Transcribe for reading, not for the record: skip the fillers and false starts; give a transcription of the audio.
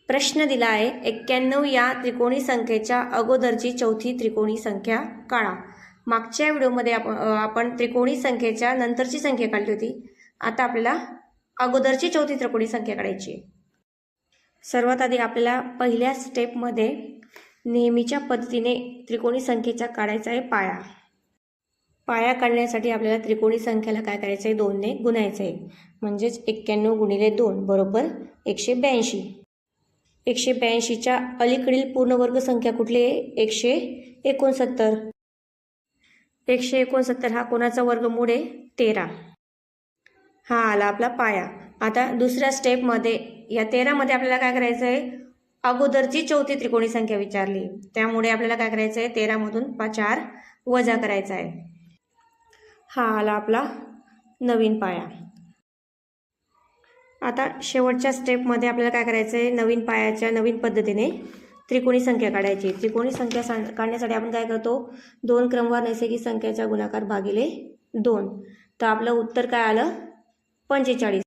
प्रश्न दिला आहे 91 या त्रिकोणी संख्येच्या अगोदरची चौथी त्रिकोणी संख्या काढा। मागच्या व्हिडिओमध्ये आपण त्रिकोणी संख्येच्या नंतरची संख्या काढली होती। आता आपल्याला अगोदरची चौथी त्रिकोणी संख्या काढायची आहे। सर्वात आधी आपल्याला पहिल्या स्टेपमध्ये नेहमीच्या पद्धतीने त्रिकोणी संख्येचा काढायचा आहे पाया। पाया काढण्यासाठी आपल्याला त्रिकोणी संख्येला काय करायचं आहे, 2 ने गुणायचं आहे। म्हणजेच 91 गुणिले 2 बरोबर 182। 182च्या अलीकडील पूर्णवर्ग संख्या कुठली आहे, 169। 169 हा कोणाचा वर्गमूळ आहे, 13। हा आला आपला पाया। आता दुसऱ्या स्टेपमध्ये या 13 मध्ये आपल्याला काय करायचं आहे, अगोदरची चौथी त्रिकोणी संख्या विचारली, त्यामुळे आपल्याला काय करायचं आहे, 13 मधून 4 वजा करायचा आहे। हा आला आपला नवीन पाया। आता शेवटच्या स्टेपमध्ये आपल्याला काय करायचं आहे, नवीन पायाच्या नवीन पद्धतीने त्रिकोणी संख्या काढायची। त्रिकोणी संख्या काढण्यासाठी आपण काय करतो, 2 क्रमवार नैसर्गिक संख्याचा गुणाकार भागिले 2। तर आपलं उत्तर काय आलं, 45।